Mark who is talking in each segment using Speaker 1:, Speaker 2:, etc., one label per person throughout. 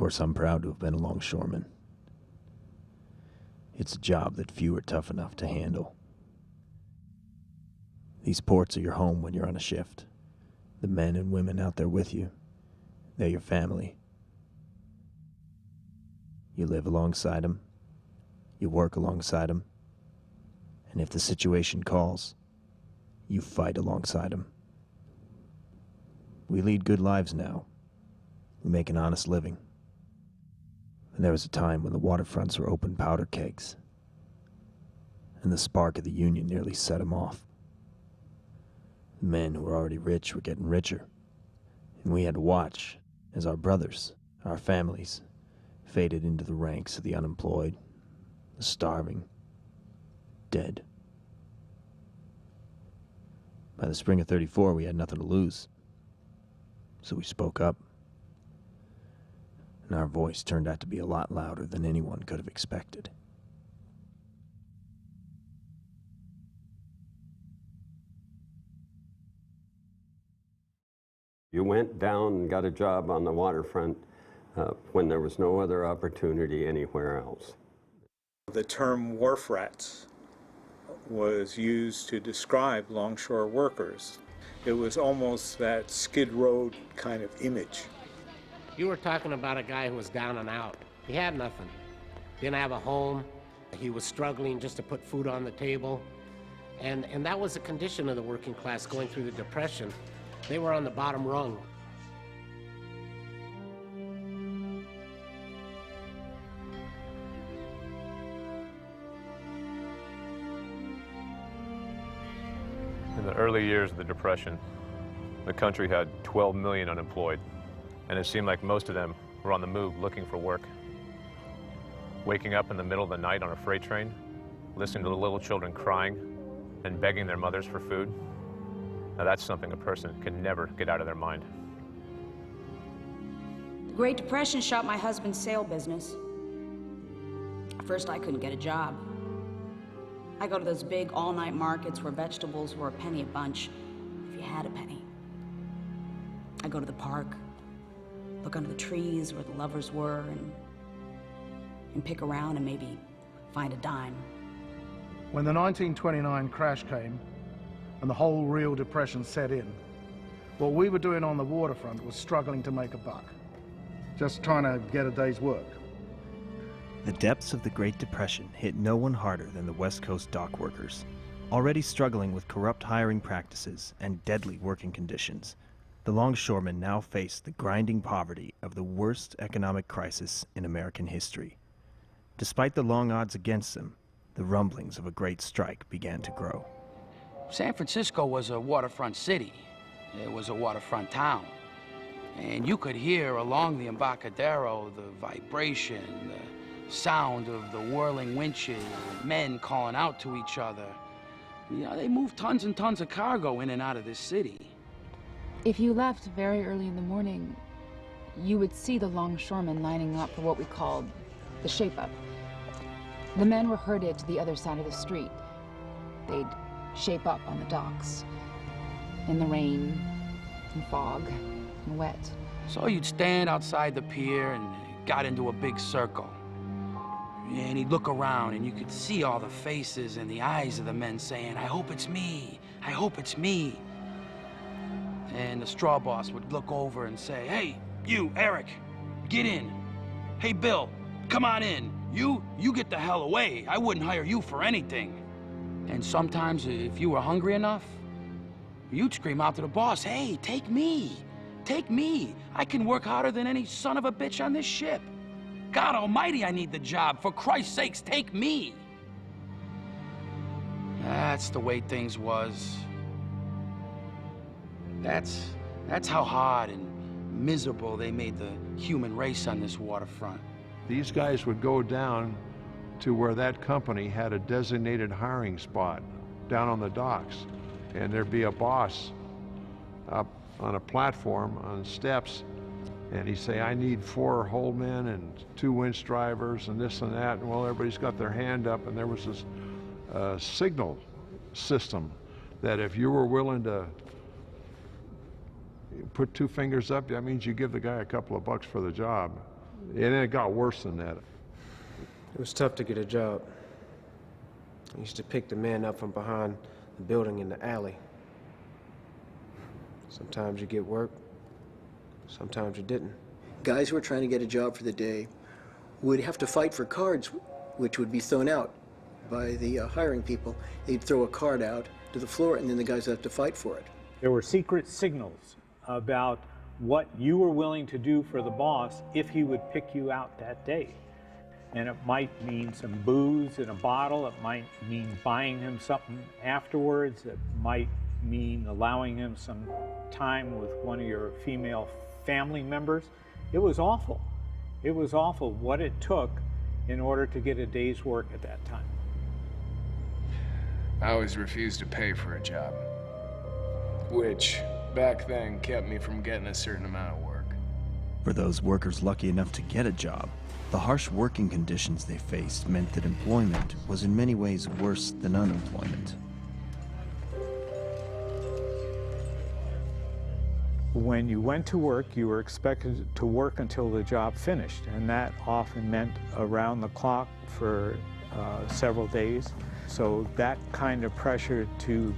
Speaker 1: course, I'm proud to have been a longshoreman. It's a job that few are tough enough to handle. These ports are your home when you're on a shift. The men and women out there with you, they're your family. You live alongside them, you work alongside them, and if the situation calls, you fight alongside them. We lead good lives now. We make an honest living. And there was a time when the waterfronts were open powder kegs, and the spark of the Union nearly set them off. The men who were already rich were getting richer, and we had to watch as our brothers, our families, faded into the ranks of the unemployed, the starving, dead. By the spring of '34, we had nothing to lose, so we spoke up. And our voice turned out to be a lot louder than anyone could have expected.
Speaker 2: You went down and got a job on the waterfront when there was no other opportunity anywhere else.
Speaker 3: The term wharf rats was used to describe longshore workers. It was almost that Skid Row kind of image.
Speaker 4: You were talking about a guy who was down and out. He had nothing. Didn't have a home. He was struggling just to put food on the table. And that was the condition of the working class going through the Depression. They were on the bottom rung.
Speaker 5: In the early years of the Depression, the country had 12 million unemployed, and it seemed like most of them were on the move looking for work. Waking up in the middle of the night on a freight train, listening to the little children crying and begging their mothers for food. Now that's something a person can never get out of their mind.
Speaker 6: The Great Depression shot my husband's sail business. At first, I couldn't get a job. I go to those big all-night markets where vegetables were a penny a bunch, if you had a penny. I go to the park, look under the trees where the lovers were, and pick around and maybe find a dime.
Speaker 7: When the 1929 crash came and the whole real depression set in, what we were doing on the waterfront was struggling to make a buck, just trying to get a day's work.
Speaker 1: The depths of the Great Depression hit no one harder than the West Coast dock workers. Already struggling with corrupt hiring practices and deadly working conditions, the longshoremen now faced the grinding poverty of the worst economic crisis in American history. Despite the long odds against them, the rumblings of a great strike began to grow.
Speaker 8: San Francisco was a waterfront city. It was a waterfront town. And you could hear along the Embarcadero the vibration, the sound of the whirling winches, men calling out to each other. You know, they moved tons and tons of cargo in and out of this city.
Speaker 9: If you left very early in the morning, you would see the longshoremen lining up for what we called the shape-up. The men were herded to the other side of the street. They'd shape up on the docks, in the rain, and fog, and wet.
Speaker 8: So you'd stand outside the pier and got into a big circle. And he'd look around and you could see all the faces and the eyes of the men saying, "I hope it's me, I hope it's me." And the straw boss would look over and say, "Hey, you, Eric, get in. Hey, Bill, come on in. You get the hell away. I wouldn't hire you for anything." And sometimes, if you were hungry enough, you'd scream out to the boss, "Hey, take me. Take me. I can work harder than any son of a bitch on this ship. God almighty, I need the job. For Christ's sakes, take me." That's the way things was. That's how hard and miserable they made the human race on this waterfront.
Speaker 10: These guys would go down to where that company had a designated hiring spot down on the docks, and there'd be a boss up on a platform on steps, and he'd say, "I need 4 hold men and 2 winch drivers and this and that." And well, everybody's got their hand up, and there was this signal system that if you were willing to put 2 fingers up, that means you give the guy a couple of bucks for the job. And then it got worse than that.
Speaker 11: It was tough to get a job. I used to pick the men up from behind the building in the alley. Sometimes you get work, sometimes you didn't.
Speaker 12: Guys who were trying to get a job for the day would have to fight for cards, which would be thrown out by the hiring people. They'd throw a card out to the floor, and then the guys would have to fight for it.
Speaker 13: There were secret signals about what you were willing to do for the boss if he would pick you out that day. And it might mean some booze in a bottle, it might mean buying him something afterwards, it might mean allowing him some time with one of your female family members. It was awful. It was awful what it took in order to get a day's work at that time.
Speaker 14: I always refused to pay for a job, which back then kept me from getting a certain amount of work.
Speaker 1: For those workers lucky enough to get a job, the harsh working conditions they faced meant that employment was in many ways worse than unemployment.
Speaker 13: When you went to work, you were expected to work until the job finished, and that often meant around the clock for several days. So that kind of pressure to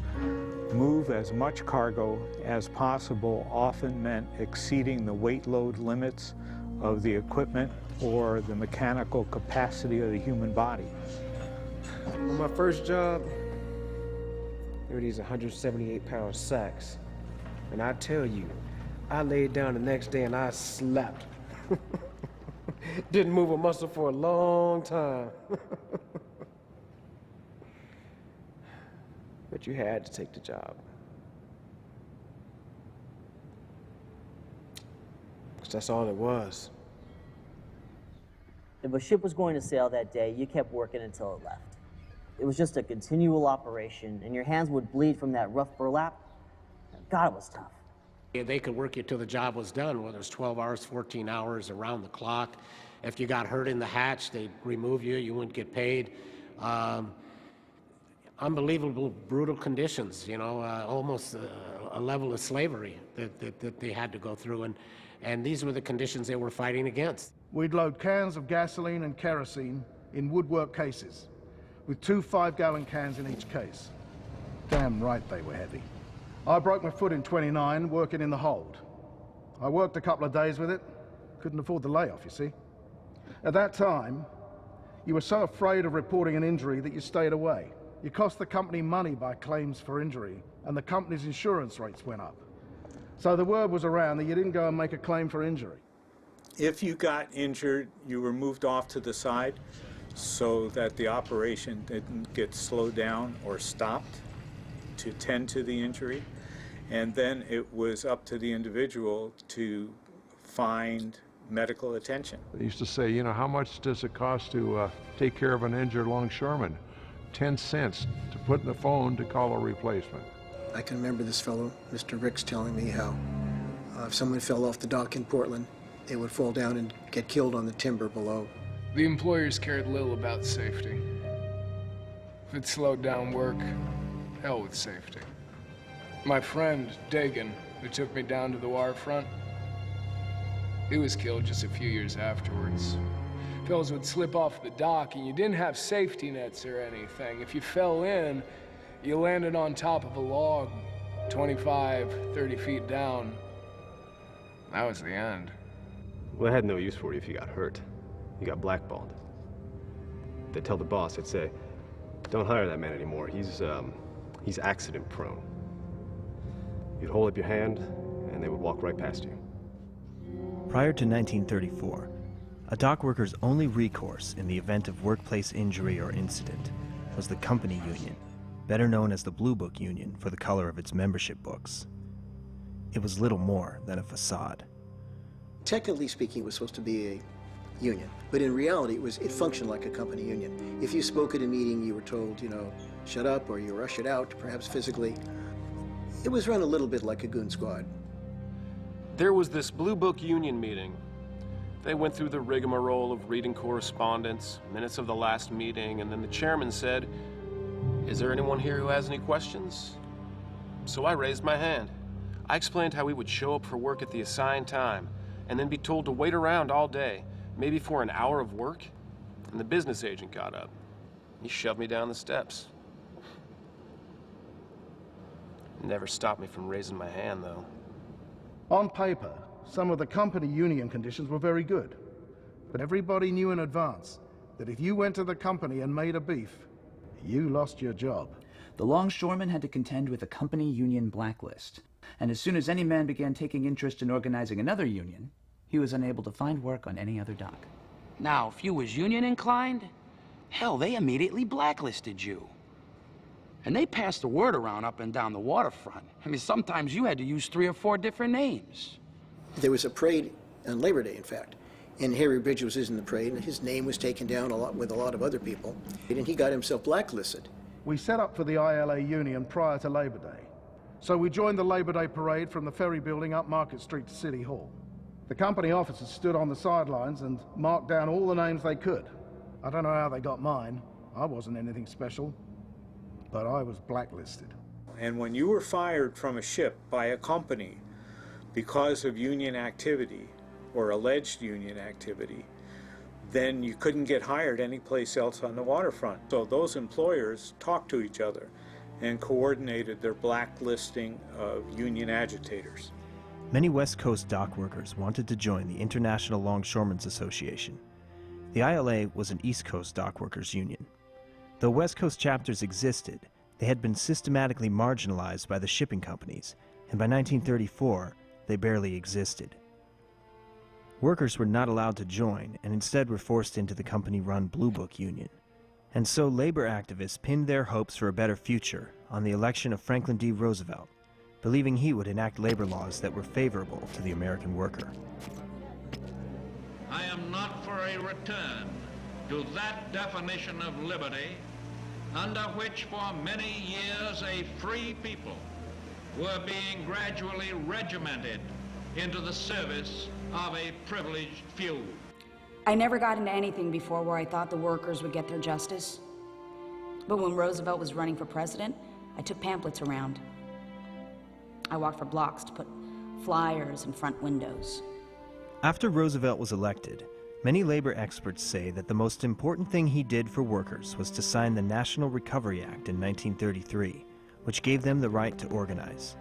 Speaker 13: move as much cargo as possible often meant exceeding the weight load limits of the equipment or the mechanical capacity of the human body.
Speaker 11: On my first job, there were these 178-pound sacks. And I tell you, I laid down the next day and I slept. Didn't move a muscle for a long time. But you had to take the job. Because that's all it was.
Speaker 15: If a ship was going to sail that day, you kept working until it left. It was just a continual operation, and your hands would bleed from that rough burlap. God, it was tough.
Speaker 4: They could work you till the job was done, whether it's 12 hours, 14 hours, around the clock. If you got hurt in the hatch, they'd remove you, you wouldn't get paid. Unbelievable, brutal conditions, you know, almost a level of slavery that they had to go through. And these were the conditions they were fighting against.
Speaker 7: We'd load cans of gasoline and kerosene in woodwork cases, with 2 5-gallon cans in each case. Damn right they were heavy. I broke my foot in '29 working in the hold. I worked a couple of days with it. Couldn't afford the layoff, you see. At that time, you were so afraid of reporting an injury that you stayed away. You cost the company money by claims for injury, and the company's insurance rates went up. So the word was around that you didn't go and make a claim for injury.
Speaker 3: If you got injured, you were moved off to the side so that the operation didn't get slowed down or stopped to tend to the injury. And then it was up to the individual to find medical attention.
Speaker 10: They used to say, you know, how much does it cost to take care of an injured longshoreman? 10 cents to put in the phone to call a replacement.
Speaker 12: I can remember this fellow, Mr. Ricks, telling me how if someone fell off the dock in Portland, they would fall down and get killed on the timber below.
Speaker 14: The employers cared little about safety. If it slowed down work, hell with safety. My friend, Dagan, who took me down to the waterfront, he was killed just a few years afterwards. Fellas would slip off the dock and you didn't have safety nets or anything. If you fell in, you landed on top of a log 25, 30 feet down. That was the end.
Speaker 16: Well, I had no use for you if you got hurt. You got blackballed. They'd tell the boss, they'd say, don't hire that man anymore. He's accident prone. You'd hold up your hand and they would walk right past you.
Speaker 1: Prior to 1934, a dock worker's only recourse in the event of workplace injury or incident was the company union, better known as the Blue Book Union for the color of its membership books. It was little more than a facade.
Speaker 12: Technically speaking, it was supposed to be a union, but in reality, it functioned like a company union. If you spoke at a meeting, you were told, you know, shut up, or you were ushered out, perhaps physically. It was run a little bit like a goon squad.
Speaker 17: There was this Blue Book Union meeting. They went through the rigmarole of reading correspondence, minutes of the last meeting, and then the chairman said, "Is there anyone here who has any questions?" So I raised my hand. I explained how we would show up for work at the assigned time, and then be told to wait around all day, maybe for an hour of work, and the business agent got up. He shoved me down the steps. Never stopped me from raising my hand, though.
Speaker 7: On paper, some of the company union conditions were very good. But everybody knew in advance that if you went to the company and made a beef, you lost your job.
Speaker 18: The longshoremen had to contend with a company union blacklist. And as soon as any man began taking interest in organizing another union, he was unable to find work on any other dock.
Speaker 8: Now, if you was union inclined, hell, they immediately blacklisted you. And they passed the word around up and down the waterfront. I mean, sometimes you had to use 3 or 4 different names.
Speaker 12: There was a parade on Labor Day, in fact, and Harry Bridge was in the parade, and his name was taken down with a lot of other people, and he got himself blacklisted.
Speaker 7: We set up for the ILA union prior to Labor Day. So we joined the Labor Day parade from the ferry building up Market Street to City Hall. The company officers stood on the sidelines and marked down all the names they could. I don't know how they got mine. I wasn't anything special, but I was blacklisted.
Speaker 3: And when you were fired from a ship by a company because of union activity or alleged union activity, then you couldn't get hired anyplace else on the waterfront. So those employers talked to each other and coordinated their blacklisting of union agitators.
Speaker 1: Many West Coast dock workers wanted to join the International Longshoremen's Association. The ILA was an East Coast dock workers union. Though West Coast chapters existed, they had been systematically marginalized by the shipping companies, and by 1934, they barely existed. Workers were not allowed to join and instead were forced into the company-run Blue Book Union. And so labor activists pinned their hopes for a better future on the election of Franklin D. Roosevelt, believing he would enact labor laws that were favorable to the American worker.
Speaker 19: I am not for a return to that definition of liberty under which for many years a free people were being gradually regimented into the service of a privileged few.
Speaker 6: I never got into anything before where I thought the workers would get their justice. But when Roosevelt was running for president, I took pamphlets around. I walked for blocks to put flyers in front windows.
Speaker 1: After Roosevelt was elected, many labor experts say that the most important thing he did for workers was to sign the National Recovery Act in 1933, which gave them the right to organize.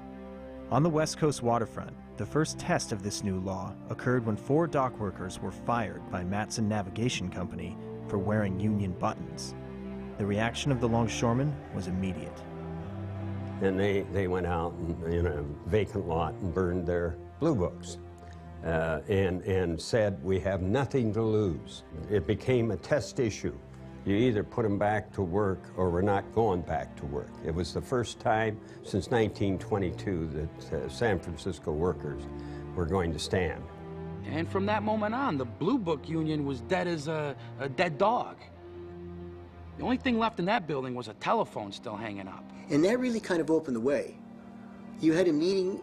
Speaker 1: On the West Coast waterfront, the first test of this new law occurred when 4 dock workers were fired by Matson Navigation Company for wearing union buttons. The reaction of the longshoremen was immediate.
Speaker 2: And they went out in a vacant lot and burned their blue books and said, we have nothing to lose. It became a test issue. You either put them back to work or we're not going back to work. It was the first time since 1922 that San Francisco workers were going to stand.
Speaker 8: And from that moment on, the Blue Book Union was dead as a dead dog. The only thing left in that building was a telephone still hanging up.
Speaker 12: And that really kind of opened the way. You had a meeting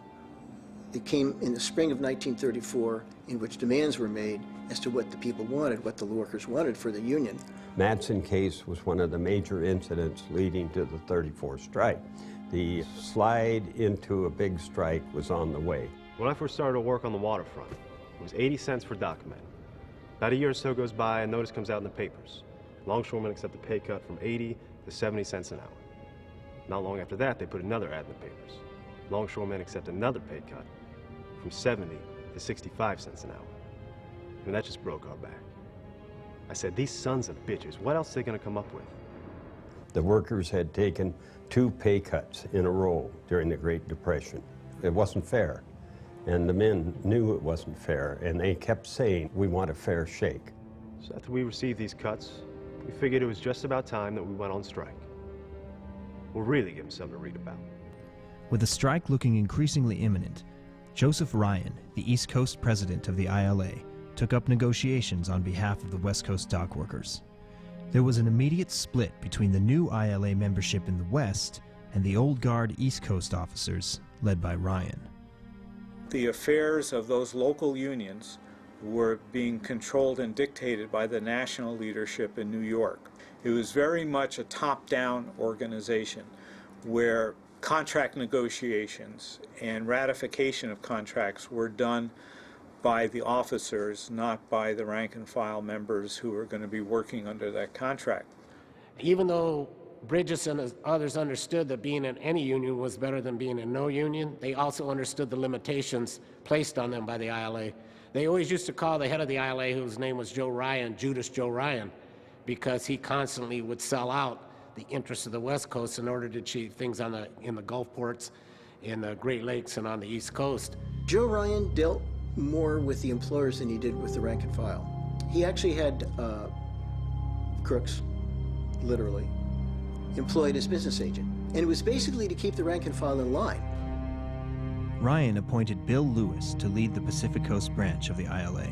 Speaker 12: that came in the spring of 1934 in which demands were made as to what the people wanted, what the workers wanted for the union.
Speaker 2: Matson case was one of the major incidents leading to the 34 strike. The slide into a big strike was on the way.
Speaker 16: When I first started to work on the waterfront, it was 80 cents for dockmen. About a year or so goes by and notice comes out in the papers. Longshoremen accept a pay cut from 80 to 70 cents an hour. Not long after that, they put another ad in the papers. Longshoremen accept another pay cut from 70 to 65 cents an hour. And that just broke our back. I said, these sons of bitches, what else are they gonna come up with?
Speaker 2: The workers had taken 2 pay cuts in a row during the Great Depression. It wasn't fair. And the men knew it wasn't fair, and they kept saying, we want a fair shake.
Speaker 16: So after we received these cuts, we figured it was just about time that we went on strike. We'll really give them something to read about.
Speaker 1: With the strike looking increasingly imminent, Joseph Ryan, the East Coast president of the ILA, took up negotiations on behalf of the West Coast dock workers. There was an immediate split between the new ILA membership in the West and the old guard East Coast officers led by Ryan.
Speaker 3: The affairs of those local unions were being controlled and dictated by the national leadership in New York. It was very much a top-down organization where contract negotiations and ratification of contracts were done by the officers, not by the rank and file members who are going to be working under that contract.
Speaker 4: Even though Bridges and others understood that being in any union was better than being in no union, they also understood the limitations placed on them by the ILA. They always used to call the head of the ILA, whose name was Joe Ryan, Judas Joe Ryan, because he constantly would sell out the interests of the West Coast in order to achieve things in the Gulf ports, in the Great Lakes, and on the East Coast.
Speaker 12: Joe Ryan dealt more with the employers than he did with the rank and file. He actually had crooks, literally, employed as business agent. And it was basically to keep the rank and file in line.
Speaker 1: Ryan appointed Bill Lewis to lead the Pacific Coast branch of the ILA.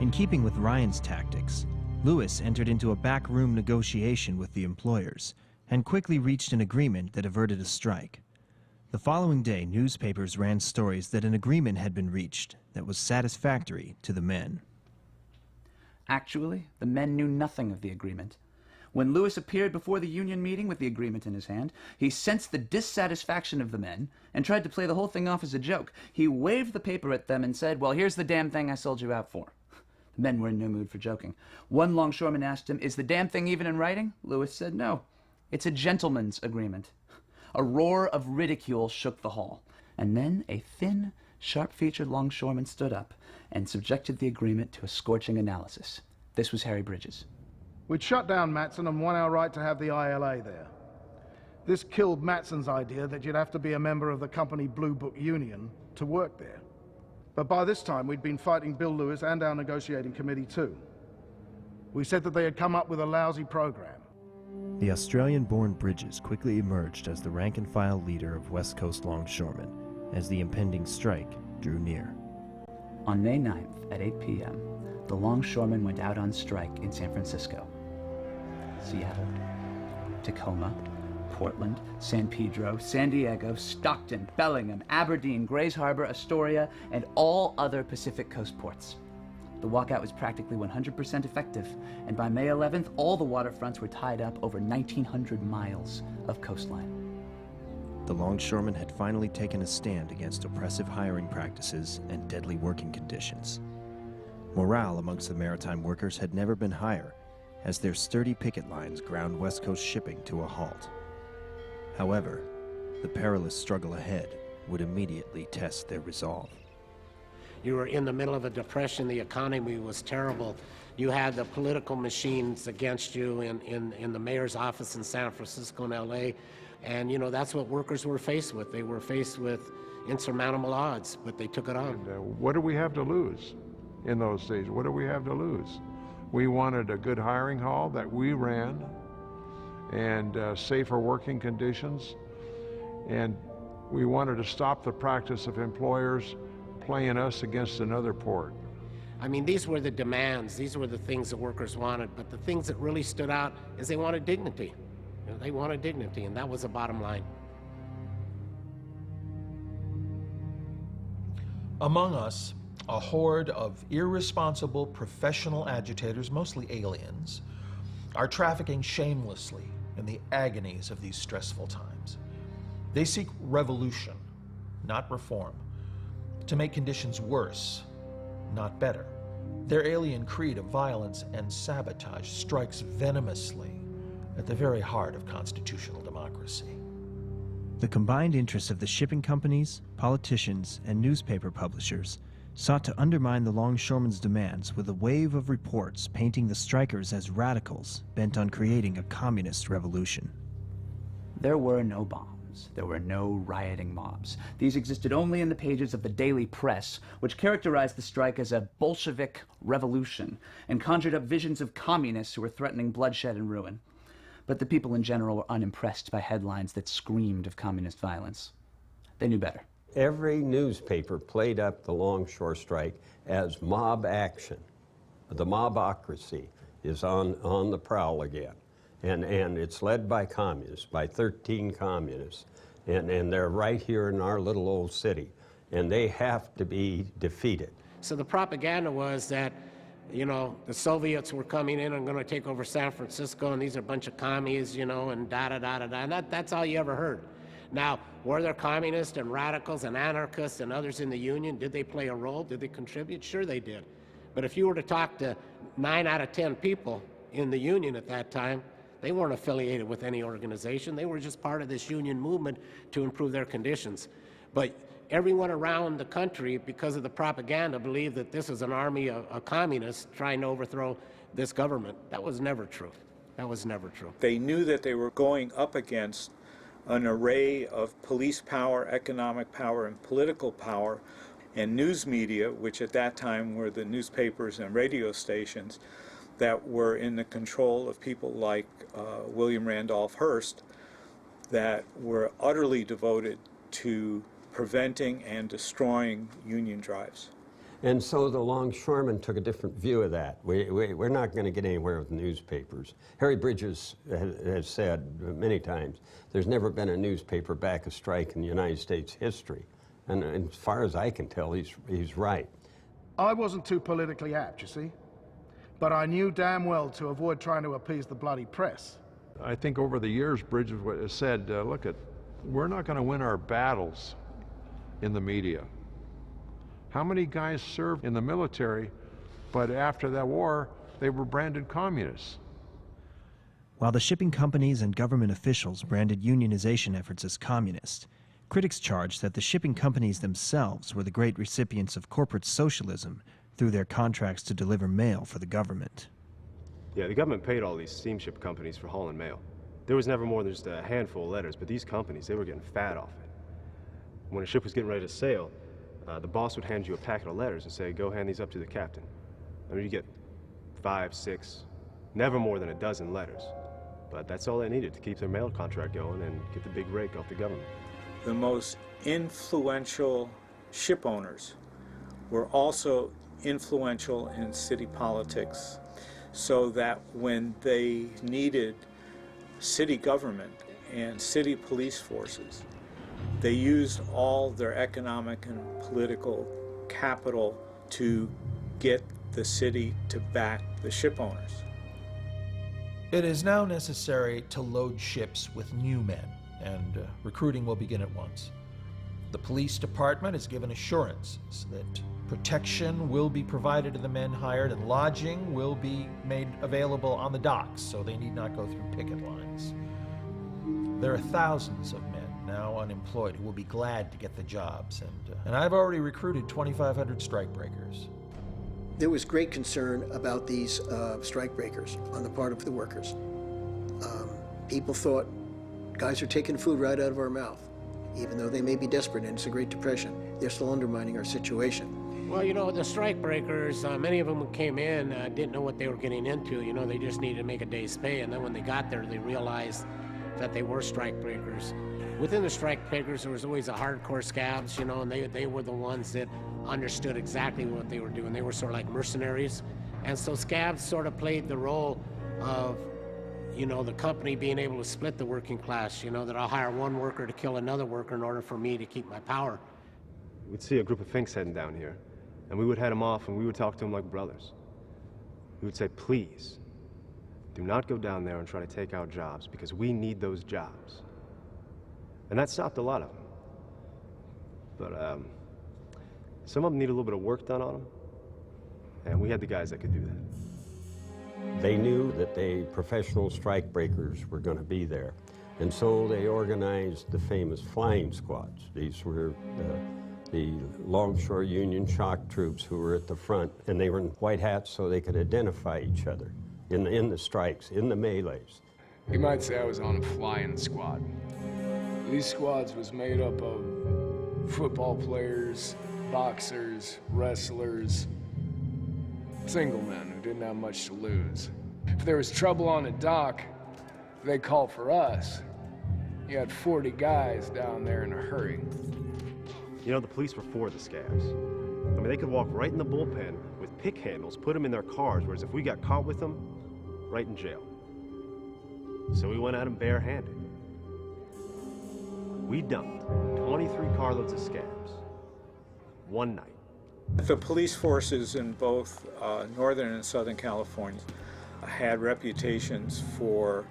Speaker 1: In keeping with Ryan's tactics, Lewis entered into a backroom negotiation with the employers and quickly reached an agreement that averted a strike. The following day, newspapers ran stories that an agreement had been reached that was satisfactory to the men.
Speaker 18: Actually, the men knew nothing of the agreement. When Lewis appeared before the union meeting with the agreement in his hand, he sensed the dissatisfaction of the men and tried to play the whole thing off as a joke. He waved the paper at them and said, "Well, here's the damn thing I sold you out for." The men were in no mood for joking. One longshoreman asked him, "Is the damn thing even in writing?" Lewis said, "No. It's a gentleman's agreement." A roar of ridicule shook the hall. And then a thin, sharp-featured longshoreman stood up and subjected the agreement to a scorching analysis. This was Harry Bridges.
Speaker 7: We'd shut down Matson and won our right to have the ILA there. This killed Matson's idea that you'd have to be a member of the company Blue Book Union to work there. But by this time, we'd been fighting Bill Lewis and our negotiating committee too. We said that they had come up with a lousy program.
Speaker 1: The Australian-born Bridges quickly emerged as the rank-and-file leader of West Coast longshoremen as the impending strike drew near.
Speaker 18: On May 9th at 8 p.m., the longshoremen went out on strike in San Francisco, Seattle, Tacoma, Portland, San Pedro, San Diego, Stockton, Bellingham, Aberdeen, Grays Harbor, Astoria, and all other Pacific Coast ports. The walkout was practically 100% effective, and by May 11th, all the waterfronts were tied up over 1,900 miles of coastline.
Speaker 1: The longshoremen had finally taken a stand against oppressive hiring practices and deadly working conditions. Morale amongst the maritime workers had never been higher, as their sturdy picket lines ground West Coast shipping to a halt. However, the perilous struggle ahead would immediately test their resolve.
Speaker 4: You were in the middle of a depression. The economy was terrible. You had the political machines against you in the mayor's office in San Francisco and LA. And, you know, that's what workers were faced with. They were faced with insurmountable odds, but they took it on.
Speaker 10: And, what do we have to lose in those days? What do we have to lose? We wanted a good hiring hall that we ran and safer working conditions. And we wanted to stop the practice of employers playing us against another port.
Speaker 4: I mean, these were the demands. These were the things that workers wanted. But the things that really stood out is they wanted dignity. You know, they wanted dignity, and that was the bottom line.
Speaker 20: Among us, a horde of irresponsible professional agitators, mostly aliens, are trafficking shamelessly in the agonies of these stressful times. They seek revolution, not reform, to make conditions worse, not better. Their alien creed of violence and sabotage strikes venomously at the very heart of constitutional democracy.
Speaker 1: The combined interests of the shipping companies, politicians, and newspaper publishers sought to undermine the longshoremen's demands with a wave of reports painting the strikers as radicals bent on creating a communist revolution.
Speaker 18: There were no bombs. There were no rioting mobs. These existed only in the pages of the daily press, which characterized the strike as a Bolshevik revolution and conjured up visions of communists who were threatening bloodshed and ruin. But the people in general were unimpressed by headlines that screamed of communist violence. They knew better.
Speaker 2: Every newspaper played up the longshore strike as mob action. The mobocracy is on the prowl again. And it's led by communists, by 13 communists. And they're right here in our little old city. And they have to be defeated.
Speaker 4: So the propaganda was that, you know, the Soviets were coming in and going to take over San Francisco, and these are a bunch of commies, you know, and da-da-da-da-da. And that's all you ever heard. Now, were there communists and radicals and anarchists and others in the Union? Did they play a role? Did they contribute? Sure they did. But if you were to talk to 9 out of 10 people in the Union at that time, they weren't affiliated with any organization. They were just part of this Union movement to improve their conditions. But everyone around the country, because of the propaganda, believed that this is an army of communists trying to overthrow this government. That was never true. That was never true.
Speaker 3: They knew that they were going up against an array of police power, economic power, and political power, and news media, which at that time were the newspapers and radio stations that were in the control of people like William Randolph Hearst, that were utterly devoted to preventing and destroying Union drives.
Speaker 2: And so the longshoremen took a different view of that. We're not going to get anywhere with newspapers. Harry Bridges has said many times, there's never been a newspaper back a strike in United States history. And as far as I can tell, he's right.
Speaker 7: I wasn't too politically apt, you see. But I knew damn well to avoid trying to appease the bloody press.
Speaker 10: I think over the years, Bridges has said, look, we're not going to win our battles in the media. How many guys served in the military, but after that war, they were branded communists?
Speaker 1: While the shipping companies and government officials branded unionization efforts as communist, critics charged that the shipping companies themselves were the great recipients of corporate socialism through their contracts to deliver mail for the government.
Speaker 16: Yeah, the government paid all these steamship companies for hauling mail. There was never more than just a handful of letters, but these companies, they were getting fat off it. When a ship was getting ready to sail, the boss would hand you a packet of letters and say, go hand these up to the captain. I mean, you get 5, 6, never more than a dozen letters. But that's all they needed to keep their mail contract going and get the big rake off the government.
Speaker 3: The most influential ship owners were also influential in city politics, so that when they needed city government and city police forces, they used all their economic and political capital to get the city to back the ship owners.
Speaker 20: It is now necessary to load ships with new men, and recruiting will begin at once. The police department is given assurances that protection will be provided to the men hired and lodging will be made available on the docks, so they need not go through picket lines. There are thousands of men now unemployed who will be glad to get the jobs, and I've already recruited 2,500 strikebreakers.
Speaker 12: There was great concern about these strikebreakers on the part of the workers. People thought, guys are taking food right out of our mouth. Even though they may be desperate and it's a Great Depression, they're still undermining our situation.
Speaker 4: Well, you know, the strikebreakers, many of them who came in didn't know what they were getting into. You know, they just needed to make a day's pay, and then when they got there, they realized that they were strikebreakers. Within the strikebreakers, there was always a hardcore scabs, you know, and they were the ones that understood exactly what they were doing. They were sort of like mercenaries. And so scabs sort of played the role of, you know, the company being able to split the working class, you know, that I'll hire one worker to kill another worker in order for me to keep my power.
Speaker 16: We'd see a group of Finks heading down here, and we would head them off, and we would talk to them like brothers. We would say, please, do not go down there and try to take our jobs, because we need those jobs. And that stopped a lot of them. But some of them need a little bit of work done on them, and we had the guys that could do that.
Speaker 2: They knew that the professional strikebreakers were going to be there, and so they organized the famous flying squads. These were the Longshore Union shock troops who were at the front, and they were in white hats so they could identify each other in the strikes, in the melees.
Speaker 14: You might say I was on a flying squad. These squads was made up of football players, boxers, wrestlers, single men who didn't have much to lose. If there was trouble on a dock, they called for us. You had 40 guys down there in a hurry.
Speaker 16: You know, the police were for the scabs. I mean, they could walk right in the bullpen with pick handles, put them in their cars, whereas if we got caught with them, right in jail. So we went at them barehanded. We dumped 23 carloads of scabs one night.
Speaker 3: The police forces in both Northern and Southern California had reputations for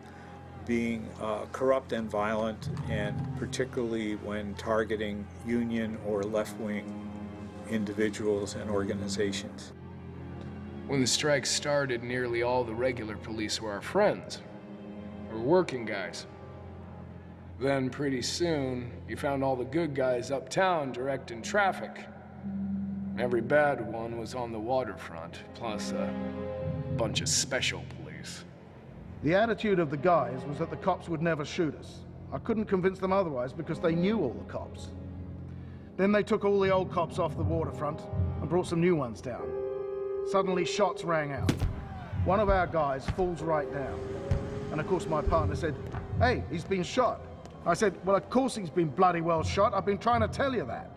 Speaker 3: being corrupt and violent, and particularly when targeting union or left-wing individuals and organizations.
Speaker 14: When the strike started, nearly all the regular police were our friends, or working guys. Then pretty soon, you found all the good guys uptown directing traffic. Every bad one was on the waterfront, plus a bunch of special police.
Speaker 7: The attitude of the guys was that the cops would never shoot us. I couldn't convince them otherwise because they knew all the cops. Then they took all the old cops off the waterfront and brought some new ones down. Suddenly shots rang out. One of our guys falls right down. And of course my partner said, "Hey, he's been shot." I said, "Well, of course he's been bloody well shot. I've been trying to tell you that."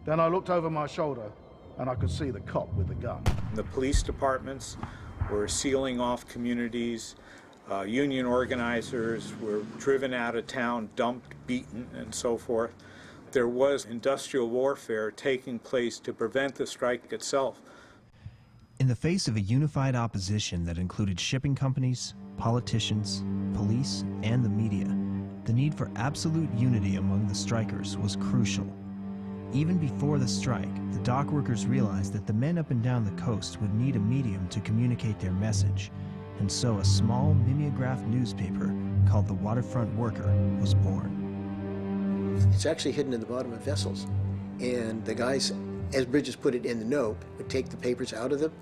Speaker 7: Then I looked over my shoulder and I could see the cop with the gun.
Speaker 3: The police departments were sealing off communities. Union organizers were driven out of town, dumped, beaten, and so forth. There was industrial warfare taking place to prevent the strike itself.
Speaker 1: In the face of a unified opposition that included shipping companies, politicians, police, and the media, the need for absolute unity among the strikers was crucial. Even before the strike, the dock workers realized that the men up and down the coast would need a medium to communicate their message, and so a small mimeograph newspaper called the Waterfront Worker was born.
Speaker 12: It's actually hidden in the bottom of vessels, and the guys, as Bridges put it in the note, would take the papers out of the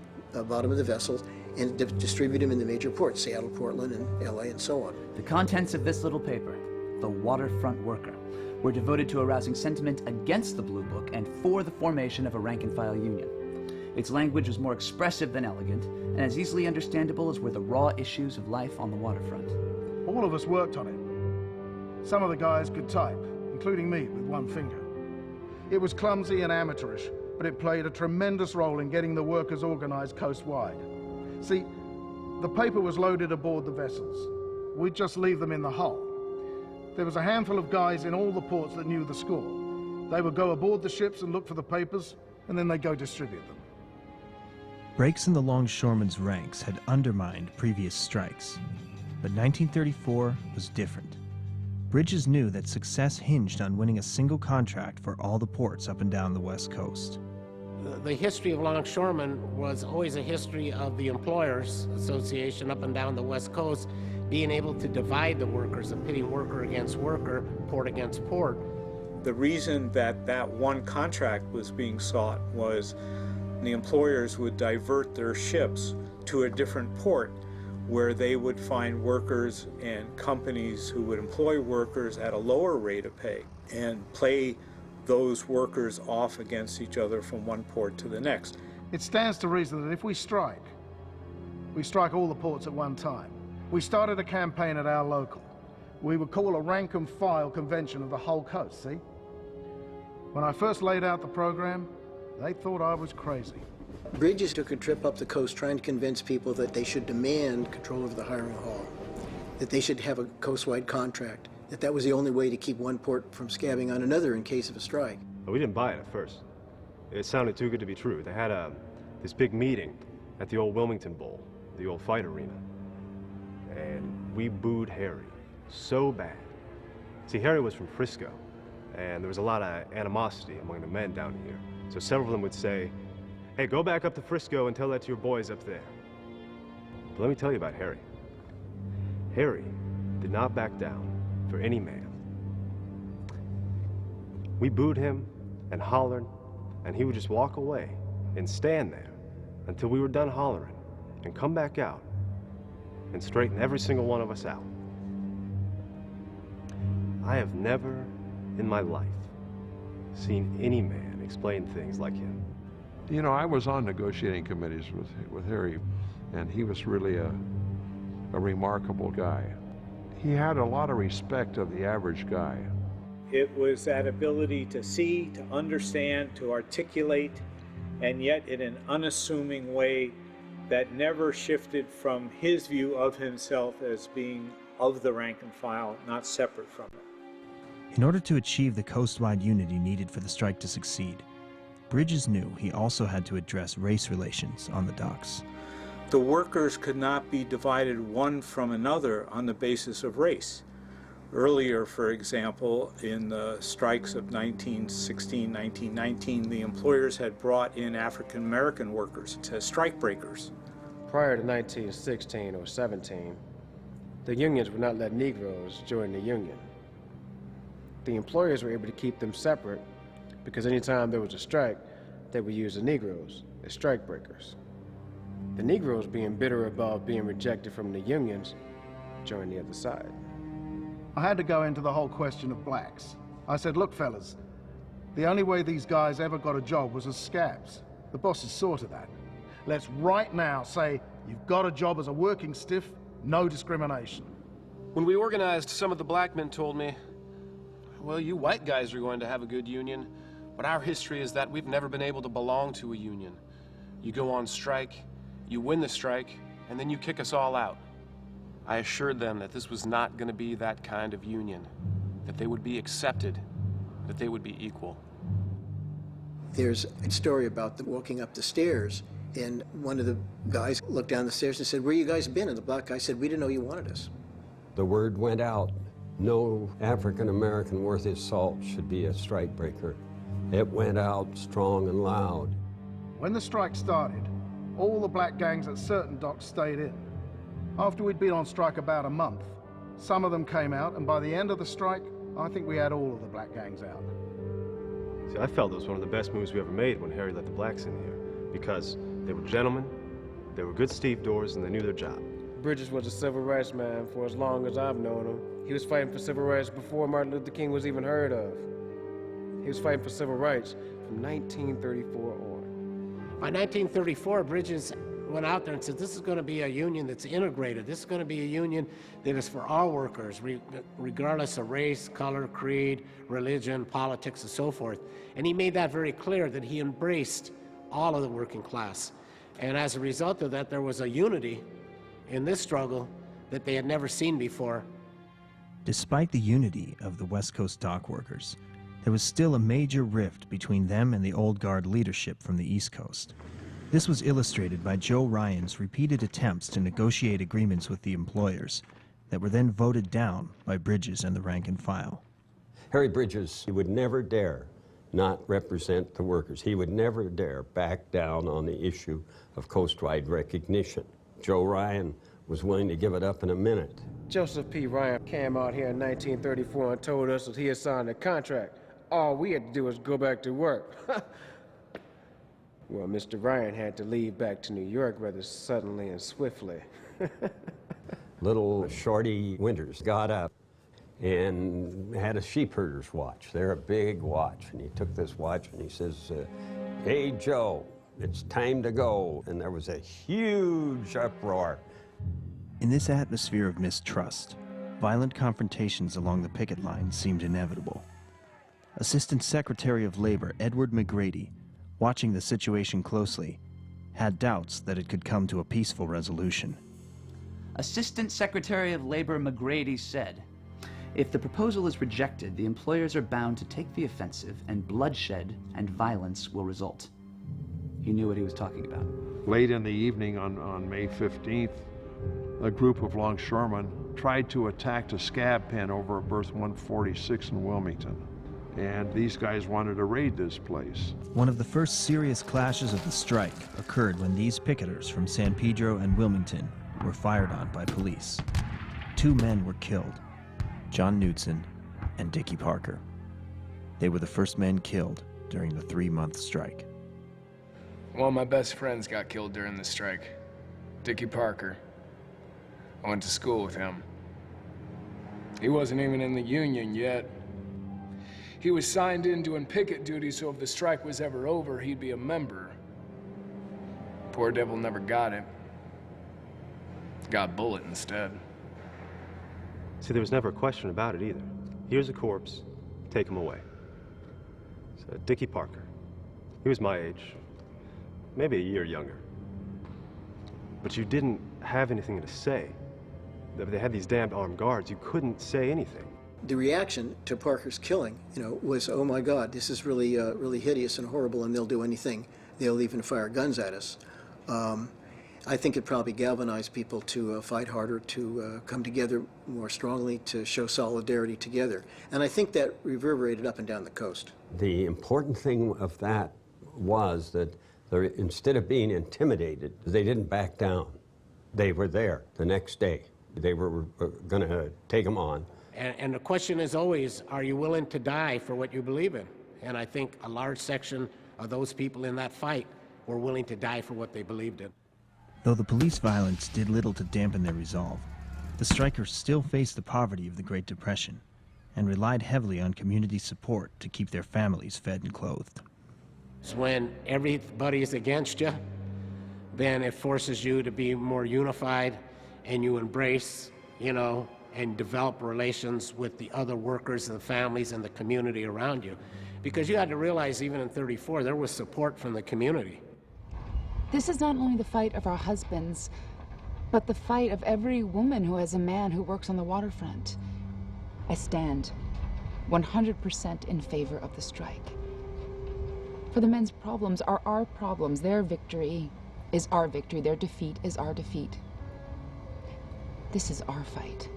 Speaker 12: bottom of the vessels and distribute them in the major ports, Seattle, Portland, and LA, and so on.
Speaker 18: The contents of this little paper, the Waterfront Worker, were devoted to arousing sentiment against the Blue Book and for the formation of a rank-and-file union. Its language was more expressive than elegant, and as easily understandable as were the raw issues of life on the waterfront.
Speaker 7: All of us worked on it. Some of the guys could type, including me with one finger. It was clumsy and amateurish, but it played a tremendous role in getting the workers organized coast-wide. See, the paper was loaded aboard the vessels. We'd just leave them in the hull. There was a handful of guys in all the ports that knew the score. They would go aboard the ships and look for the papers, and then they'd go distribute them.
Speaker 1: Breaks in the longshoremen's ranks had undermined previous strikes, but 1934 was different. Bridges knew that success hinged on winning a single contract for all the ports up and down the West Coast.
Speaker 4: The history of longshoremen was always a history of the Employers Association up and down the West Coast being able to divide the workers and pitting worker against worker, port against port.
Speaker 3: The reason that that one contract was being sought was the employers would divert their ships to a different port where they would find workers and companies who would employ workers at a lower rate of pay and play those workers off against each other from one port to the next.
Speaker 7: It stands to reason that if we strike all the ports at one time. We started a campaign at our local. We would call a rank and file convention of the whole coast, see? When I first laid out the program, they thought I was crazy.
Speaker 12: Bridges took a trip up the coast trying to convince people that they should demand control over the hiring hall, that they should have a coast-wide contract, that that was the only way to keep one port from scabbing on another in case of a strike.
Speaker 16: But we didn't buy it at first. It sounded too good to be true. They had this big meeting at the old Wilmington Bowl, the old fight arena. And we booed Harry so bad. See, Harry was from Frisco, and there was a lot of animosity among the men down here. So several of them would say, "Hey, go back up to Frisco and tell that to your boys up there." But let me tell you about Harry. Harry did not back down for any man. We booed him and hollered, and he would just walk away and stand there until we were done hollering and come back out and straighten every single one of us out. I have never in my life seen any man explain things like him.
Speaker 10: You know, I was on negotiating committees with Harry, and he was really a remarkable guy. He had a lot of respect of the average guy.
Speaker 3: It was that ability to see, to understand, to articulate, and yet in an unassuming way that never shifted from his view of himself as being of the rank and file, not separate from it.
Speaker 1: In order to achieve the coast-wide unity needed for the strike to succeed, Bridges knew he also had to address race relations on the docks.
Speaker 3: The workers could not be divided one from another on the basis of race. Earlier, for example, in the strikes of 1916, 1919, the employers had brought in African American workers as strike breakers.
Speaker 11: Prior to 1916 or 17, the unions would not let Negroes join the union. The employers were able to keep them separate because anytime there was a strike, they would use the Negroes as strike breakers. The Negroes, being bitter about being rejected from the unions, joined the other side.
Speaker 7: I had to go into the whole question of blacks. I said, look, fellas, the only way these guys ever got a job was as scabs. The bosses saw to that. Let's right now say you've got a job as a working stiff, no discrimination.
Speaker 17: When we organized, some of the black men told me, well, you white guys are going to have a good union, but our history is that we've never been able to belong to a union. You go on strike, you win the strike, and then you kick us all out. I assured them that this was not going to be that kind of union, that they would be accepted, that they would be equal.
Speaker 12: There's a story about them walking up the stairs, and one of the guys looked down the stairs and said, "Where you guys been?" And the black guy said, "We didn't know you wanted us."
Speaker 2: The word went out. No African American worth his salt should be a strike breaker. It went out strong and loud.
Speaker 7: When the strike started, all the black gangs at certain docks stayed in. After we'd been on strike about a month, some of them came out, and by the end of the strike, I think we had all of the black gangs out.
Speaker 16: See, I felt it was one of the best moves we ever made when Harry let the blacks in here, because they were gentlemen, they were good stevedores, and they knew their job.
Speaker 11: Bridges was a civil rights man for as long as I've known him. He was fighting for civil rights before Martin Luther King was even heard of. He was fighting for civil rights from 1934 on.
Speaker 4: By 1934, Bridges went out there and said, this is going to be a union that's integrated. This is going to be a union that is for all workers, regardless of race, color, creed, religion, politics, and so forth. And he made that very clear, that he embraced all of the working class. And as a result of that, there was a unity in this struggle that they had never seen before.
Speaker 1: Despite the unity of the West Coast dock workers, there was still a major rift between them and the old guard leadership from the East Coast. This was illustrated by Joe Ryan's repeated attempts to negotiate agreements with the employers that were then voted down by Bridges and the rank and file.
Speaker 2: Harry Bridges, he would never dare not represent the workers. He would never dare back down on the issue of coastwide recognition. Joe Ryan was willing to give it up in a minute.
Speaker 11: Joseph P. Ryan came out here in 1934 and told us that he had signed a contract. All we had to do was go back to work. Well, Mr. Ryan had to leave back to New York rather suddenly and swiftly.
Speaker 2: Little Shorty Winters got up and had a sheep herder's watch. They're a big watch. And he took this watch and he says, "Hey, Joe, it's time to go." And there was a huge uproar.
Speaker 1: In this atmosphere of mistrust, violent confrontations along the picket line seemed inevitable. Assistant Secretary of Labor Edward McGrady, watching the situation closely, had doubts that it could come to a peaceful resolution.
Speaker 18: Assistant Secretary of Labor McGrady said, if the proposal is rejected, the employers are bound to take the offensive, and bloodshed and violence will result. He knew what he was talking about.
Speaker 10: Late in the evening on May 15th, a group of longshoremen tried to attack a scab pen over at berth 146 in Wilmington. And these guys wanted to raid this place.
Speaker 1: One of the first serious clashes of the strike occurred when these picketers from San Pedro and Wilmington were fired on by police. 2 men were killed, John Knudsen and Dickie Parker. They were the first men killed during the 3-month strike.
Speaker 14: One of my best friends got killed during the strike, Dickie Parker. I went to school with him. He wasn't even in the union yet. He was signed in doing picket duty, so if the strike was ever over, he'd be a member. Poor devil never got it. Got a bullet instead.
Speaker 16: See, there was never a question about it either. Here's a corpse, take him away. So, Dickie Parker. He was my age, maybe a year younger. But you didn't have anything to say. They had these damned armed guards. You couldn't say anything.
Speaker 12: The reaction to Parker's killing, was, "Oh my God, this is really, really hideous and horrible, and they'll do anything. They'll even fire guns at us." I think it probably galvanized people to fight harder, to come together more strongly, to show solidarity together. And I think that reverberated up and down the coast.
Speaker 2: The important thing of that was that instead of being intimidated, they didn't back down. They were there the next day. They were going to take them on.
Speaker 4: And the question is always, are you willing to die for what you believe in? And I think a large section of those people in that fight were willing to die for what they believed in.
Speaker 1: Though the police violence did little to dampen their resolve, the strikers still faced the poverty of the Great Depression and relied heavily on community support to keep their families fed and clothed.
Speaker 4: So when everybody is against you, then it forces you to be more unified, and you embrace, and develop relations with the other workers and the families and the community around you. Because you had to realize, even in '34, there was support from the community.
Speaker 9: This is not only the fight of our husbands, but the fight of every woman who has a man who works on the waterfront. I stand 100% in favor of the strike. For the men's problems are our problems. Their victory is our victory. Their defeat is our defeat. This is our fight.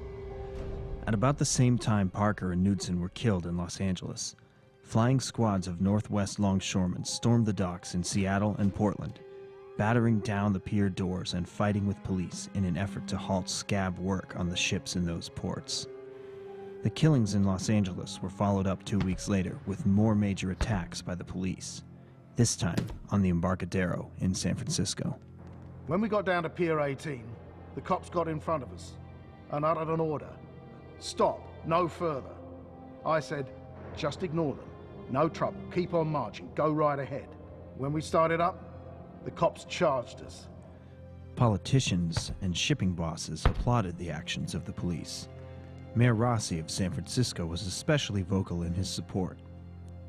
Speaker 1: At about the same time Parker and Knudsen were killed in Los Angeles, flying squads of Northwest longshoremen stormed the docks in Seattle and Portland, battering down the pier doors and fighting with police in an effort to halt scab work on the ships in those ports. The killings in Los Angeles were followed up 2 weeks later with more major attacks by the police, this time on the Embarcadero in San Francisco.
Speaker 7: When we got down to Pier 18, the cops got in front of us and uttered an order. Stop, no further. I said, just ignore them. No trouble, keep on marching, go right ahead. When we started up, the cops charged us.
Speaker 1: Politicians and shipping bosses applauded the actions of the police. Mayor Rossi of San Francisco was especially vocal in his support.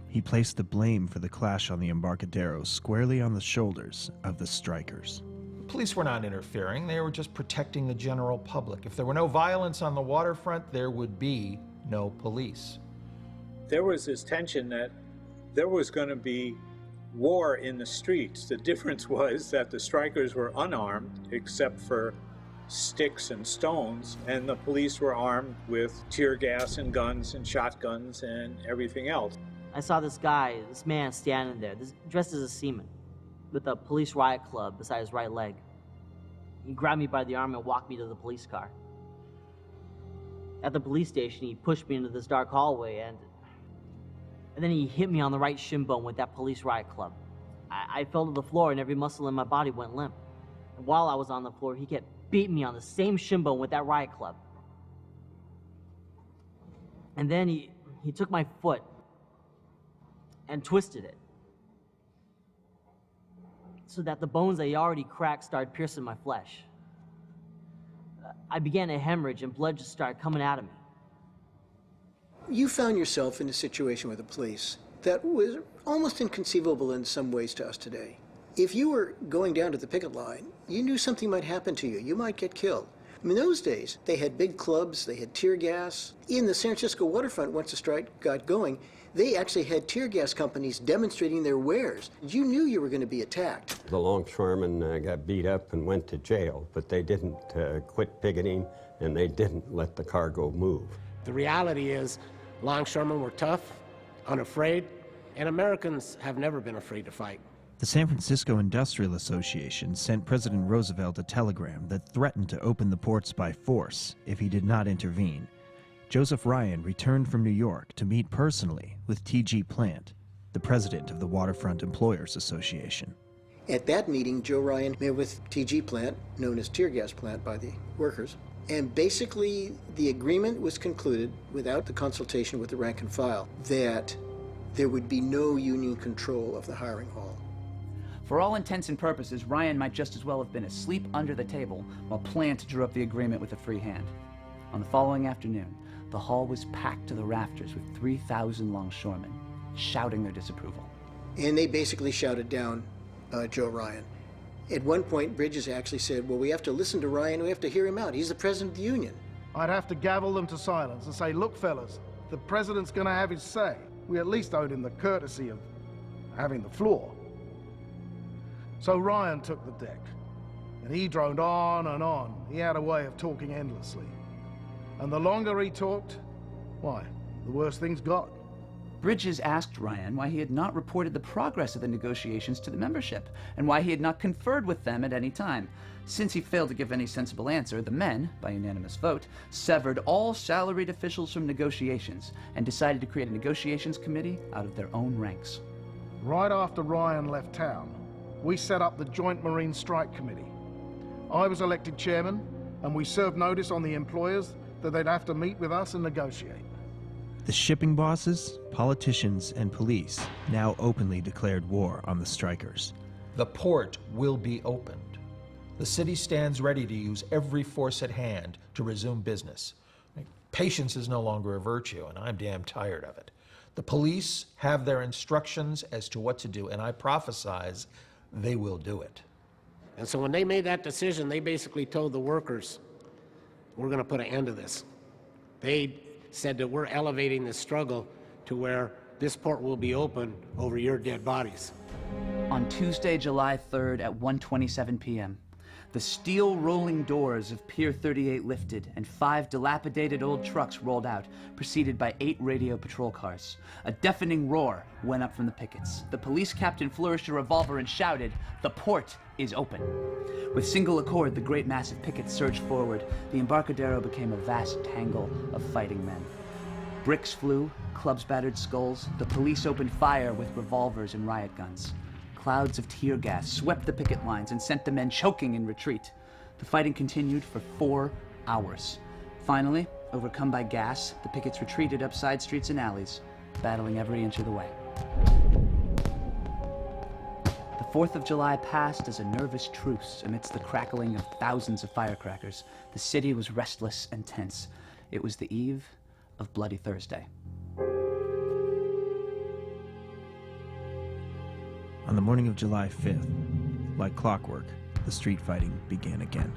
Speaker 1: He placed the blame for the clash on the Embarcadero squarely on the shoulders of the strikers.
Speaker 20: The police were not interfering, they were just protecting the general public. If there were no violence on the waterfront, there would be no police.
Speaker 3: There was this tension that there was going to be war in the streets. The difference was that the strikers were unarmed except for sticks and stones, and the police were armed with tear gas and guns and shotguns and everything else.
Speaker 15: I saw this man standing there, dressed as a seaman, with a police riot club beside his right leg. He grabbed me by the arm and walked me to the police car. At the police station, he pushed me into this dark hallway, and then he hit me on the right shin bone with that police riot club. I fell to the floor and every muscle in my body went limp. And while I was on the floor, he kept beating me on the same shin bone with that riot club. And then he took my foot and twisted it so that the bones that he already cracked started piercing my flesh. I began to hemorrhage and blood just started coming out of me.
Speaker 12: You found yourself in a situation with the police that was almost inconceivable in some ways to us today. If you were going down to the picket line, you knew something might happen to you. You might get killed. In those days, they had big clubs, they had tear gas. In the San Francisco waterfront, once the strike got going, they actually had tear gas companies demonstrating their wares. You knew you were going to be attacked.
Speaker 2: The longshoremen got beat up and went to jail, but they didn't quit picketing, and they didn't let the cargo move.
Speaker 4: The reality is, longshoremen were tough, unafraid, and Americans have never been afraid to fight.
Speaker 1: The San Francisco Industrial Association sent President Roosevelt a telegram that threatened to open the ports by force if he did not intervene. Joseph Ryan returned from New York to meet personally with T.G. Plant, the president of the Waterfront Employers Association.
Speaker 12: At that meeting, Joe Ryan met with T.G. Plant, known as Tear Gas Plant by the workers, and basically the agreement was concluded without the consultation with the rank and file that there would be no union control of the hiring hall.
Speaker 18: For all intents and purposes, Ryan might just as well have been asleep under the table while Plant drew up the agreement with a free hand. On the following afternoon, the hall was packed to the rafters with 3,000 longshoremen, shouting their disapproval.
Speaker 12: And they basically shouted down Joe Ryan. At one point, Bridges actually said, well, we have to listen to Ryan, we have to hear him out. He's the president of the union.
Speaker 7: I'd have to gavel them to silence and say, look, fellas, the president's going to have his say. We at least owed him the courtesy of having the floor. So Ryan took the deck. And he droned on and on. He had a way of talking endlessly. And the longer he talked, why, the worse things got.
Speaker 18: Bridges asked Ryan why he had not reported the progress of the negotiations to the membership, and why he had not conferred with them at any time. Since he failed to give any sensible answer, the men, by unanimous vote, severed all salaried officials from negotiations and decided to create a negotiations committee out of their own ranks.
Speaker 7: Right after Ryan left town, we set up the Joint Marine Strike Committee. I was elected chairman, and we served notice on the employers that they'd have to meet with us and negotiate.
Speaker 1: The shipping bosses, politicians, and police now openly declared war on the strikers.
Speaker 20: The port will be opened. The city stands ready to use every force at hand to resume business. Patience is no longer a virtue, and I'm damn tired of it. The police have their instructions as to what to do, and I prophesize they will do it.
Speaker 4: And so when they made that decision, they basically told the workers, we're going to put an end to this. They said that we're elevating the struggle to where this port will be open over your dead bodies.
Speaker 18: On Tuesday, July 3rd at 1:27 p.m., the steel rolling doors of Pier 38 lifted and 5 dilapidated old trucks rolled out, preceded by 8 radio patrol cars. A deafening roar went up from the pickets. The police captain flourished a revolver and shouted, "The port is open." With single accord, the great massive pickets surged forward. The Embarcadero became a vast tangle of fighting men. Bricks flew, clubs battered skulls. The police opened fire with revolvers and riot guns. Clouds of tear gas swept the picket lines and sent the men choking in retreat. The fighting continued for 4 hours. Finally, overcome by gas, the pickets retreated up side streets and alleys, battling every inch of the way. The 4th of July passed as a nervous truce amidst the crackling of thousands of firecrackers. The city was restless and tense. It was the eve of Bloody Thursday.
Speaker 1: On the morning of July 5th, like clockwork, the street fighting began again.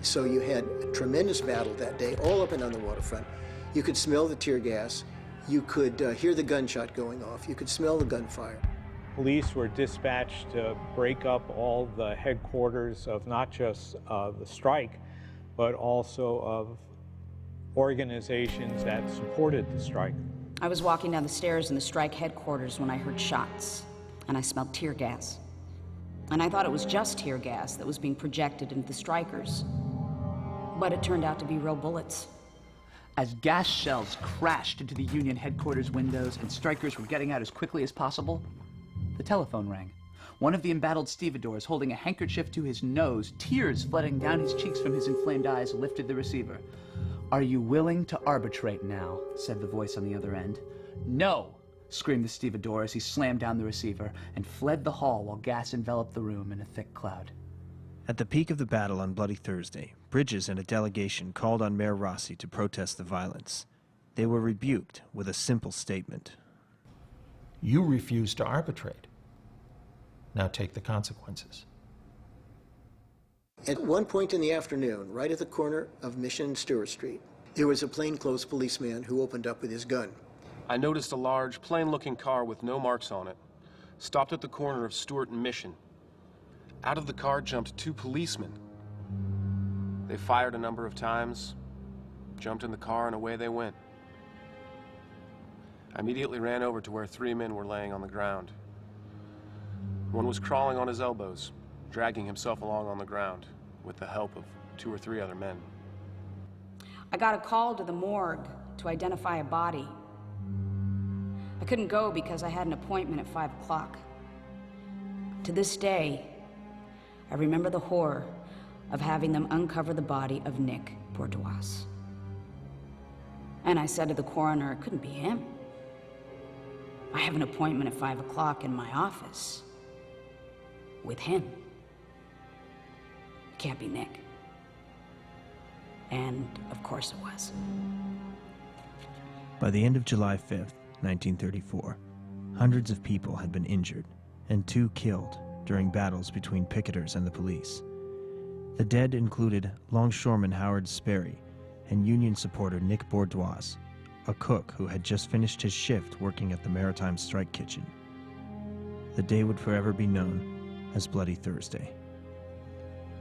Speaker 12: So you had a tremendous battle that day, all up and down the waterfront. You could smell the tear gas. You could hear the gunshot going off. You could smell the gunfire.
Speaker 13: Police were dispatched to break up all the headquarters of not just the strike, but also of organizations that supported the strike.
Speaker 6: I was walking down the stairs in the strike headquarters when I heard shots, and I smelled tear gas. And I thought it was just tear gas that was being projected into the strikers. But it turned out to be real bullets.
Speaker 18: As gas shells crashed into the Union headquarters windows and strikers were getting out as quickly as possible, the telephone rang. One of the embattled stevedores, holding a handkerchief to his nose, tears flooding down his cheeks from his inflamed eyes, lifted the receiver. "Are you willing to arbitrate now?" said the voice on the other end. "No!" screamed the stevedore as he slammed down the receiver and fled the hall while gas enveloped the room in a thick cloud.
Speaker 1: At the peak of the battle on Bloody Thursday, Bridges and a delegation called on Mayor Rossi to protest the violence. They were rebuked with a simple statement.
Speaker 20: You refuse to arbitrate. Now take the consequences.
Speaker 12: At one point in the afternoon, right at the corner of Mission and Stewart Street, there was a plainclothes policeman who opened up with his gun.
Speaker 17: I noticed a large, plain-looking car with no marks on it, stopped at the corner of Stewart and Mission. Out of the car jumped 2 policemen. They fired a number of times, jumped in the car, and away they went. I immediately ran over to where 3 men were laying on the ground. One was crawling on his elbows, dragging himself along on the ground with the help of 2 or 3 other men.
Speaker 6: I got a call to the morgue to identify a body. I couldn't go because I had an appointment at 5 o'clock. To this day, I remember the horror of having them uncover the body of Nick Bourdois. And I said to the coroner, it couldn't be him. I have an appointment at 5 o'clock in my office with him. It can't be Nick. And of course it was.
Speaker 1: By the end of July 5th, 1934, hundreds of people had been injured and 2 killed during battles between picketers and the police. The dead included longshoreman Howard Sperry and Union supporter Nick Bourdois, a cook who had just finished his shift working at the Maritime Strike Kitchen. The day would forever be known as Bloody Thursday.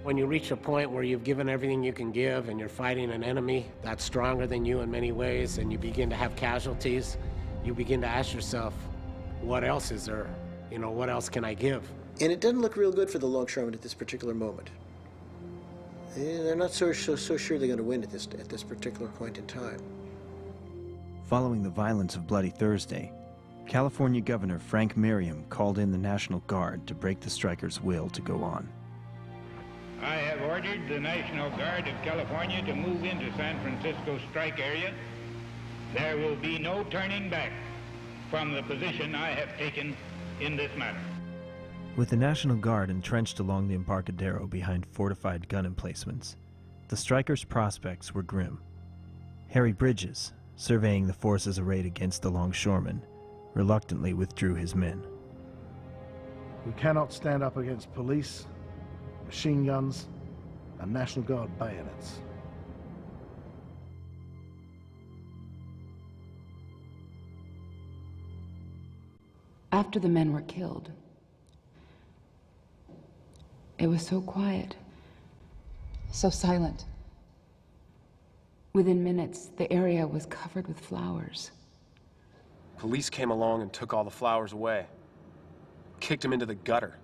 Speaker 4: When you reach a point where you've given everything you can give and you're fighting an enemy that's stronger than you in many ways, and you begin to have casualties, you begin to ask yourself, what else is there? You know, what else can I give?
Speaker 12: And it doesn't look real good for the longshoremen at this particular moment. They're not so sure they're going to win at this particular point in time.
Speaker 1: Following the violence of Bloody Thursday, California Governor Frank Merriam called in the National Guard to break the strikers' will to go on.
Speaker 21: I have ordered the National Guard of California to move into San Francisco strike area. There will be no turning back from the position I have taken in this matter.
Speaker 1: With the National Guard entrenched along the Embarcadero behind fortified gun emplacements, the strikers' prospects were grim. Harry Bridges, surveying the forces arrayed against the longshoremen, reluctantly withdrew his men.
Speaker 7: We cannot stand up against police, machine guns, and National Guard bayonets.
Speaker 9: After the men were killed, it was so quiet, so silent. Within minutes, the area was covered with flowers.
Speaker 17: Police came along and took all the flowers away. Kicked them into the gutter.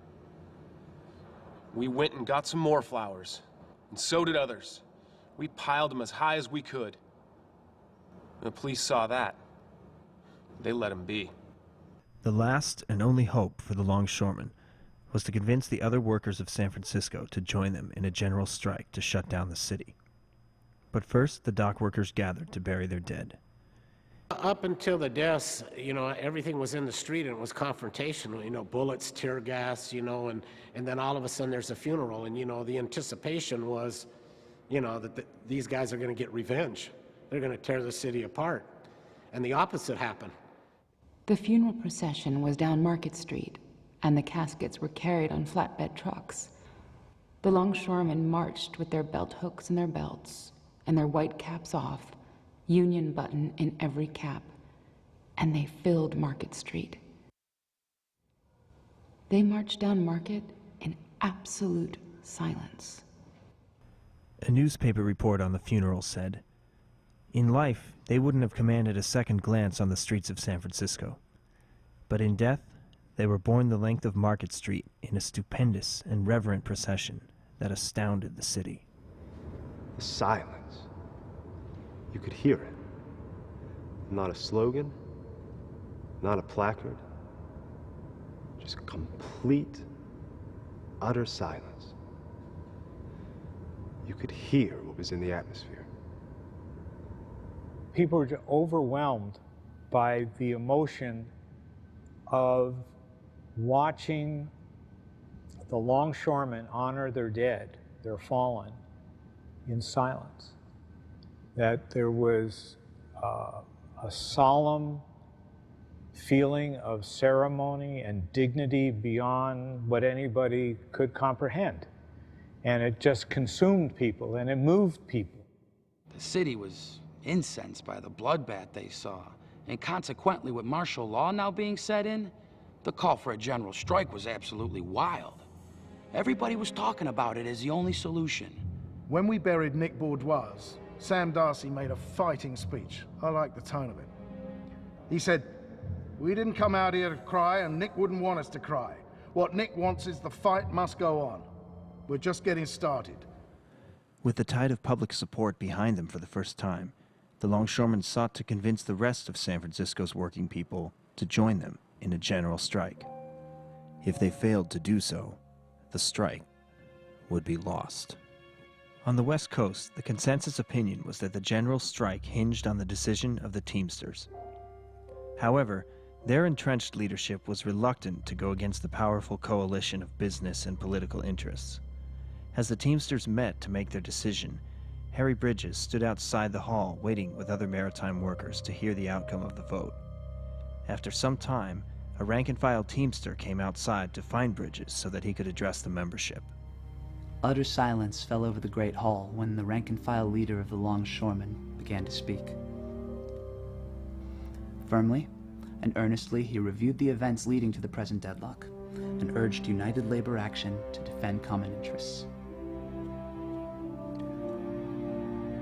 Speaker 17: We went and got some more flowers, and so did others. We piled them as high as we could. When the police saw that, they let them be.
Speaker 1: The last and only hope for the longshoremen was to convince the other workers of San Francisco to join them in a general strike to shut down the city. But first, the dock workers gathered to bury their dead.
Speaker 4: Up until the deaths, you know, everything was in the street and it was confrontational, you know, bullets, tear gas, you know, and then all of a sudden there's a funeral, and, you know, the anticipation was, you know, that these guys are going to get revenge. They're going to tear the city apart. And the opposite happened.
Speaker 9: The funeral procession was down Market Street, and the caskets were carried on flatbed trucks. The longshoremen marched with their belt hooks in their belts and their white caps off, Union button in every cap, and they filled Market Street. They marched down Market in absolute silence.
Speaker 1: A newspaper report on the funeral said, "In life, they wouldn't have commanded a second glance on the streets of San Francisco. But in death, they were borne the length of Market Street in a stupendous and reverent procession that astounded the city."
Speaker 16: The silence. You could hear it. Not a slogan, not a placard. Just complete, utter silence. You could hear what was in the atmosphere.
Speaker 13: People were overwhelmed by the emotion of watching the longshoremen honor their dead, their fallen, in silence. That there was a solemn feeling of ceremony and dignity beyond what anybody could comprehend. And it just consumed people, and it moved people.
Speaker 8: The city was incensed by the bloodbath they saw, and consequently, with martial law now being set in, the call for a general strike was absolutely wild. Everybody was talking about it as the only solution.
Speaker 7: When we buried Nick Bourgeois, Sam Darcy made a fighting speech. I like the tone of it. He said, "We didn't come out here to cry, and Nick wouldn't want us to cry. What Nick wants is the fight must go on. We're just getting started."
Speaker 1: With the tide of public support behind them for the first time, the longshoremen sought to convince the rest of San Francisco's working people to join them in a general strike. If they failed to do so, the strike would be lost. On the West Coast, the consensus opinion was that the general strike hinged on the decision of the Teamsters. However, their entrenched leadership was reluctant to go against the powerful coalition of business and political interests. As the Teamsters met to make their decision, Harry Bridges stood outside the hall waiting with other maritime workers to hear the outcome of the vote. After some time, a rank-and-file Teamster came outside to find Bridges so that he could address the membership.
Speaker 18: Utter silence fell over the great hall when the rank-and-file leader of the longshoremen began to speak. Firmly and earnestly, he reviewed the events leading to the present deadlock, and urged united labor action to defend common interests.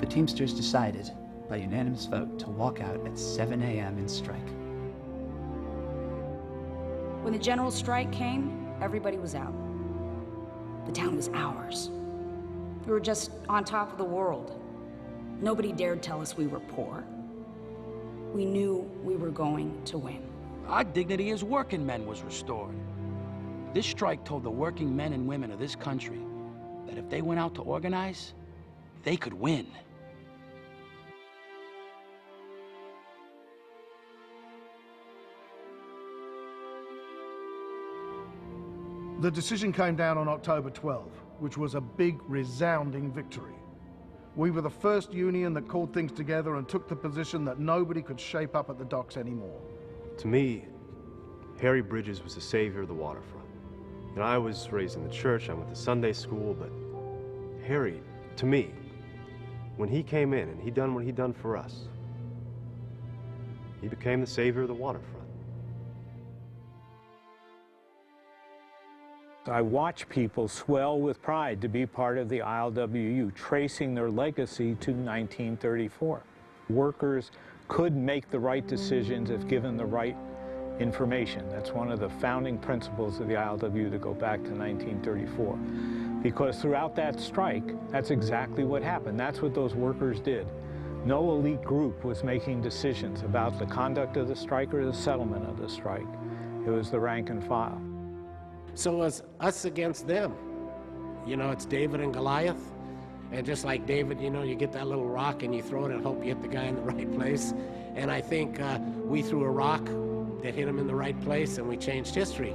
Speaker 18: The Teamsters decided, by unanimous vote, to walk out at 7 a.m. in strike.
Speaker 6: When the general strike came, everybody was out. The town was ours. We were just on top of the world. Nobody dared tell us we were poor. We knew we were going to win.
Speaker 8: Our dignity as working men was restored. This strike told the working men and women of this country that if they went out to organize, they could win.
Speaker 7: The decision came down on October 12, which was a big, resounding victory. We were the first union that called things together and took the position that nobody could shape up at the docks anymore.
Speaker 16: To me, Harry Bridges was the savior of the waterfront. And I was raised in the church, I went to Sunday school, but Harry, to me, when he came in and he done what he done for us, he became the savior of the waterfront.
Speaker 13: I watch people swell with pride to be part of the ILWU, tracing their legacy to 1934. Workers could make the right decisions if given the right information. That's one of the founding principles of the ILWU to go back to 1934. Because throughout that strike, that's exactly what happened. That's what those workers did. No elite group was making decisions about the conduct of the strike or the settlement of the strike. It was the rank and file.
Speaker 4: So it was us against them. You know, it's David and Goliath. And just like David, you know, you get that little rock and you throw it and hope you hit the guy in the right place. And I think we threw a rock that hit him in the right place and we changed history.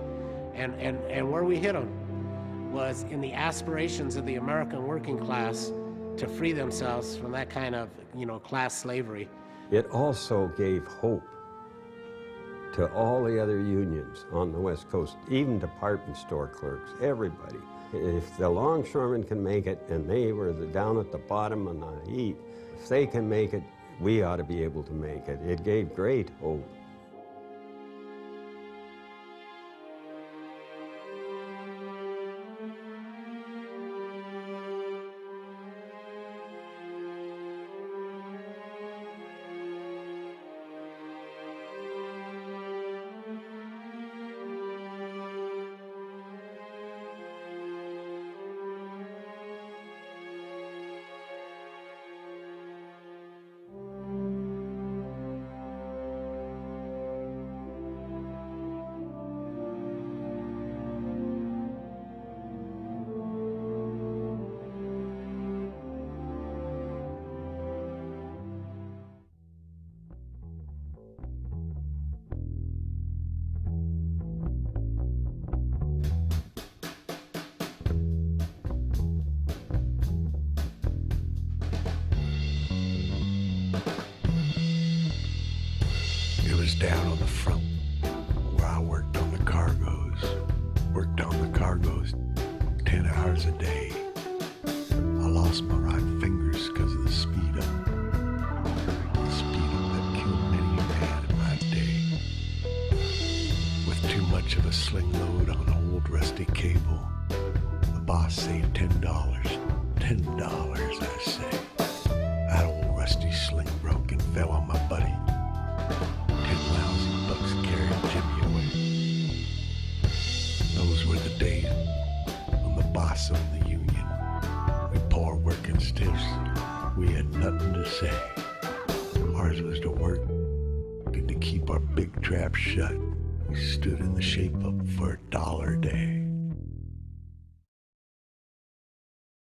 Speaker 4: And where we hit him was in the aspirations of the American working class to free themselves from that kind of, you know, class slavery.
Speaker 2: It also gave hope to all the other unions on the West Coast, even department store clerks, everybody. If the longshoremen can make it, and they were down at the bottom on the heat, if they can make it, we ought to be able to make it. It gave great hope.
Speaker 5: Down on the front where I worked on the cargoes. Worked on the cargoes 10 hours a day. I lost my right fingers because of the speed up. The speed up that killed many a man in my day. With too much of a sling load on an old rusty cable, the boss saved $10. $10, I say. That old rusty sling broke and fell on my buddy. 10 lousy bucks carried Jimmy away. Those were the days when the boss owned the union. We poor working stiffs, we had nothing to say. Ours was to work and to keep our big trap shut. We stood in the shape up for $1 a day.